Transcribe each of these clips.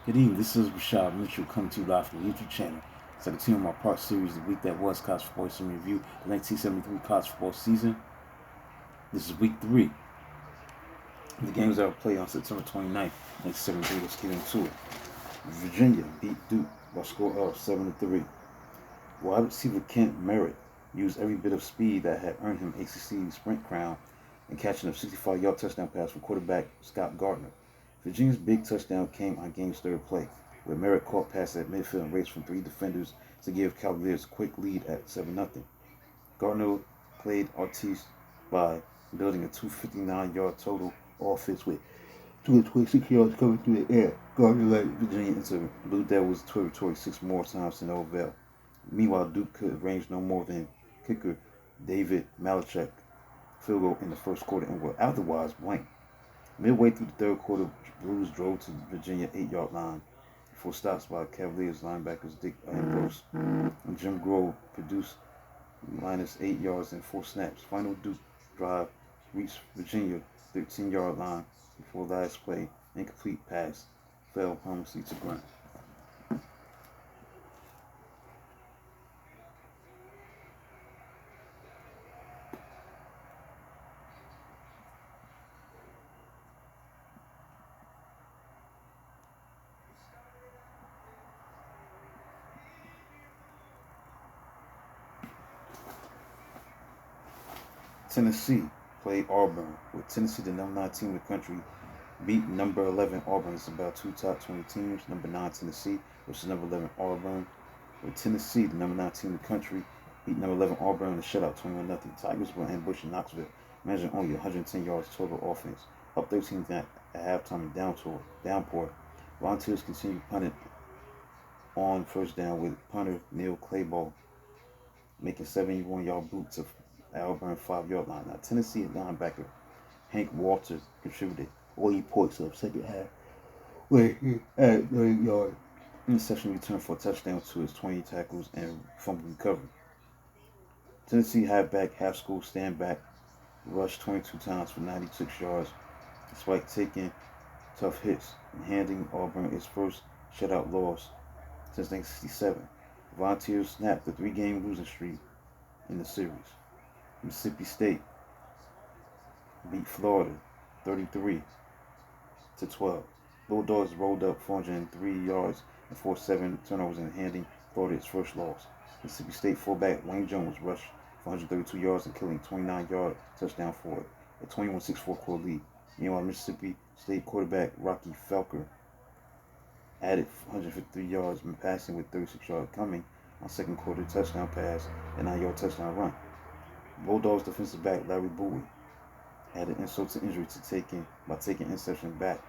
Good evening, this is Rashad Mitchell coming to you live from the YouTube channel. So I continue my part series, The Week That Was College Football History Review, the 1973 college football season. This is week 3. The games that were played on September 29th, 1973. Let's get into it. Virginia beat Duke by a score of 7-3. Wide receiver Kent Merritt used every bit of speed that had earned him ACC sprint crown and catching a 65-yard touchdown pass from quarterback Scott Gardner. Virginia's big touchdown came on game's third play, where Merritt caught pass at midfield and raced from 3 defenders to give Cavaliers a quick lead at 7-0. Gardner played Artiste by building a 259-yard total offense with 226 yards coming through the air. Gardner led Virginia into Blue Devils territory 6 more times to no avail. Meanwhile, Duke could range no more than kicker David Malachek field goal in the first quarter and were otherwise blank. Midway through the third quarter, Blues drove to Virginia 8-yard line before stops by Cavaliers linebackers Dick Ambrose and Jim Grove produced minus 8 yards in 4 snaps. Final Duke drive reached Virginia 13-yard line before last play incomplete pass fell harmlessly to ground. Tennessee played Auburn, with Tennessee, the number 9 team in the country, beat number 11 Auburn. It's about 2 top 20 teams. Number 9 Tennessee versus number 11 Auburn. With Tennessee, the number 9 team in the country, beat number 11 Auburn in a shutout 21-0. Tigers were ambushed in Knoxville, managing only 110 yards total offense. Up 13 at halftime and downpour. Volunteers continued punting on first down with punter Neil Clayball making 71-yard boot to Auburn 5-yard line. Now, Tennessee linebacker Hank Walters contributed 40 points of second half where he had 30-yard interception return for a touchdown to his 20 tackles and fumble recovery. Tennessee halfback Haskell Standback rushed 22 times for 96 yards despite taking tough hits and handing Auburn its first shutout loss since 1967. Volunteers snapped the 3-game losing streak in the series. Mississippi State beat Florida 33-12. Bulldogs rolled up 403 yards and forced 7 turnovers in handing Florida its first loss. Mississippi State fullback Wayne Jones rushed for 132 yards and killing 29-yard touchdown for a 21-6 fourth-quarter lead. Meanwhile, Mississippi State quarterback Rocky Felker added 153 yards passing with 36 yards coming on second quarter touchdown pass and 9-yard touchdown run. Bulldogs defensive back Larry Bowie added insult to injury to taking interception back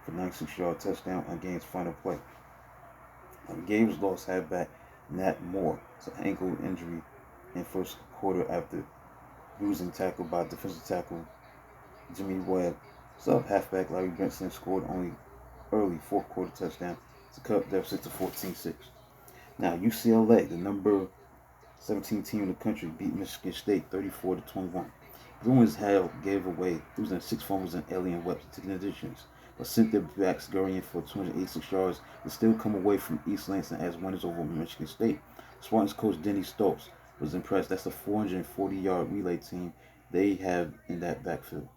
for 96-yard touchdown on game's final play. The game's lost halfback Nat Moore to ankle injury in first quarter after losing tackle by defensive tackle Jimmy Webb. Sub halfback Larry Benson scored only early fourth quarter touchdown to cut deficit to 14-6. Now UCLA, the number 17 team in the country, beat Michigan State 34-21. Bruins gave away losing 6 fumbles and alien weapons to conditions, but sent their backs scurrying for 286 yards to still come away from East Lansing as winners over Michigan State. Spartans coach Denny Stokes was impressed. That's a 440-yard relay team they have in that backfield.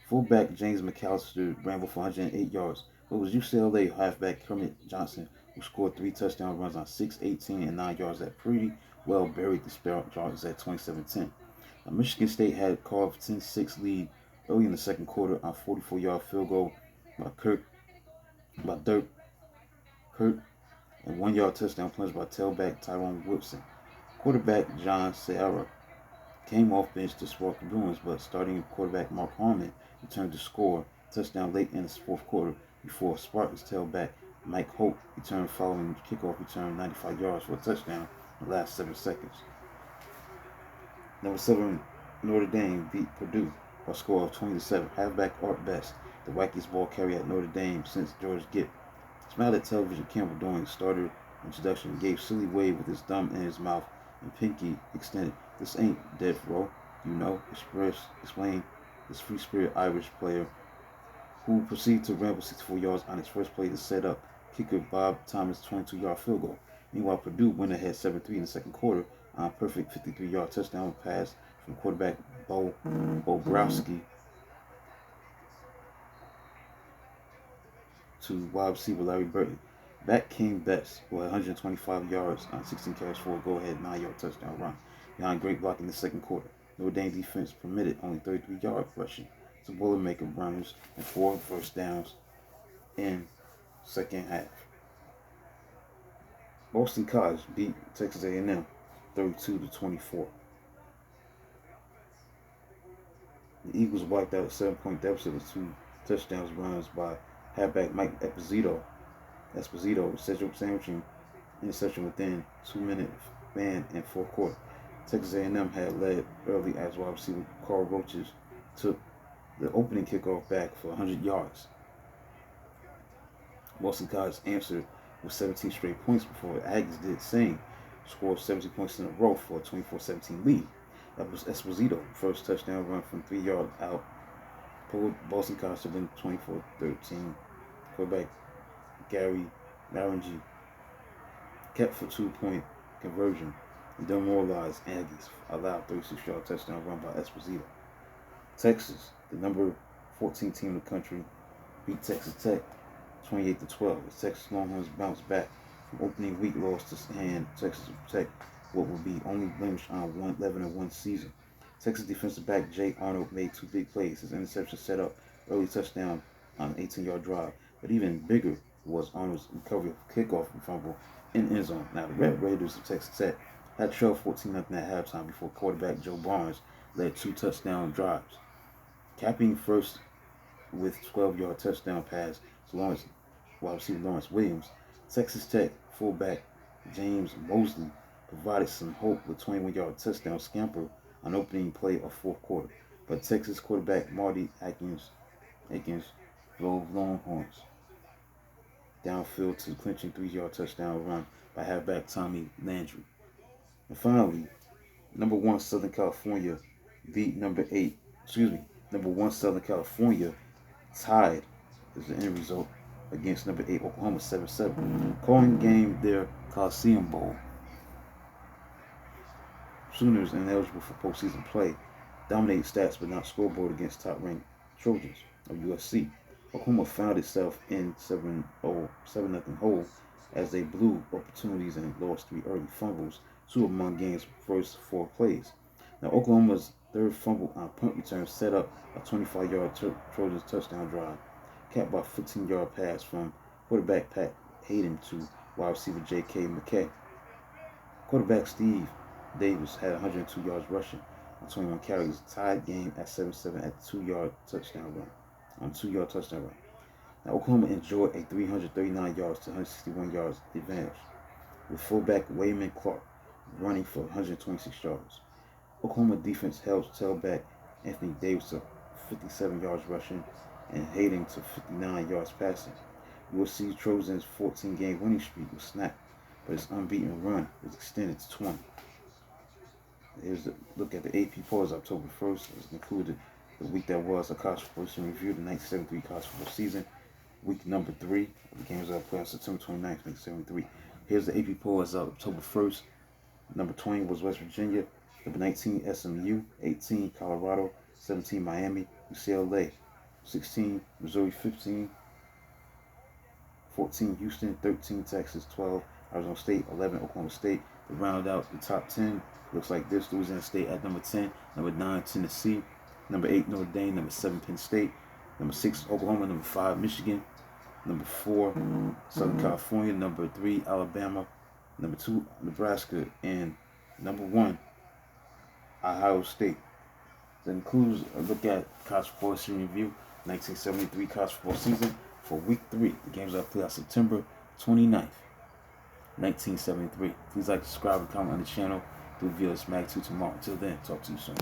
Fullback James McAllister rambled for 108 yards, but it was UCLA halfback Kermit Johnson who scored 3 touchdown runs on 6, 18, and 9 yards that pretty well buried the Spartans at 27-10. Now, Michigan State had carved 10-6 lead early in the second quarter on a 44-yard field goal by Dirk Kurt and 1-yard touchdown plunge by tailback Tyrone Woodson. Quarterback John Sierra came off bench to spark the Bruins, but starting quarterback Mark Harmon returned to score touchdown late in the fourth quarter before Spartans tailback Mike Hope returned following kickoff return 95 yards for a touchdown in the last 7 seconds. Number 7 Notre Dame beat Purdue by a score of 20-7. Halfback Art Best, the wackiest ball carrier at Notre Dame since George Gipp, smiled at television camera during his starter introduction and gave silly wave with his thumb in his mouth and pinky extended. This ain't death row, you know, explained this free spirit Irish player who proceeded to ramble 64 yards on his first play to set up kicker Bob Thomas' 22-yard field goal. Meanwhile, Purdue went ahead 7-3 in the second quarter on a perfect 53-yard touchdown pass from quarterback Bo Bobrowski to wide receiver Larry Burton. Back came Betts, who had 125 yards on 16 carries for a go-ahead 9-yard touchdown run. Behind great block in the second quarter, Notre Dame defense permitted only 33-yard rushing to Boilermaker runners and 4 first downs in second half. Boston College beat Texas A&M 32-24. The Eagles wiped out a 7-point deficit with 2 touchdowns runs by halfback Mike Esposito, sandwiching interception within 2-minute span in fourth quarter. Texas A&M had led early as wide receiver Carl Roaches took the opening kickoff back for 100 yards. Boston College answered with 17 straight points before the Aggies did the same, scored 17 points in a row for a 24-17 lead. That was Esposito, first touchdown run from 3 yards out, pulled Boston College to win 24-13. Quarterback Gary Naranji kept for 2-point conversion and demoralized Aggies, allowed 36-yard touchdown run by Esposito. Texas, the number 14 team in the country, beat Texas Tech 28-12. The Texas Longhorns bounced back from opening week loss to hand Texas Tech what will be only blemished on 11-1 season. Texas defensive back Jay Arnold made 2 big plays. His interception set up early touchdown on an 18-yard drive, but even bigger was Arnold's recovery of kickoff and fumble in end zone. Now the Red Raiders of Texas Tech had trailed 14-0 at halftime before quarterback Joe Barnes led 2 touchdown drives, capping first with 12-yard touchdown pass to wide receiver Lawrence Williams. Texas Tech fullback James Mosley provided some hope with 21-yard touchdown scamper on opening play of fourth quarter, but Texas quarterback Marty Atkins drove Longhorns downfield to the clinching 3-yard touchdown run by halfback Tommy Landry. And finally, number 1 Southern California beat number 1 Southern California tied is the end result against number 8 Oklahoma 7-7. Calling game their Coliseum Bowl. Sooners ineligible for postseason play dominated stats but not scoreboard against top-ranked Trojans of USC. Oklahoma found itself in 7-0 hole as they blew opportunities and lost 3 early fumbles, 2 among game's first 4 plays. Now Oklahoma's third fumble on punt return set up a 25-yard Trojans touchdown drive, capped by a 15-yard pass from quarterback Pat Hayden to wide receiver J.K. McKay. Quarterback Steve Davis had 102 yards rushing on 21 carries, tied game at 7-7 at the 2-yard touchdown run. Now Oklahoma enjoyed a 339 yards to 161 yards advantage, with fullback Wayman Clark running for 126 yards. Oklahoma defense held tailback Anthony Davis to 57 yards rushing and Hayden to 59 yards passing. USC Trojans' 14-game winning streak was snapped, but his unbeaten run was extended to 20. Here's a look at the AP polls October 1st. It included the week that was a college football season review, the 1973 college football season, week number 3. The games that played on September 29th, 1973. Here's the AP poll as of October 1st. Number 20 was West Virginia. Number 19, SMU. 18, Colorado. 17, Miami. UCLA. 16, Missouri. 15, 14, Houston. 13, Texas. 12, Arizona State. 11, Oklahoma State. To round out the top 10, looks like this: Louisiana State at number 10. Number 9, Tennessee. Number 8, Notre Dame. Number 7, Penn State. Number 6, Oklahoma. Number 5, Michigan. Number 4, Southern California. Number 3, Alabama. Number 2, Nebraska. And number 1, Ohio State. That includes a look at college football season review, 1973 college football season for week 3. The games are played on September 29th, 1973. Please like, subscribe, and comment on the channel. Do view this mag 2 tomorrow. Until then, talk to you soon.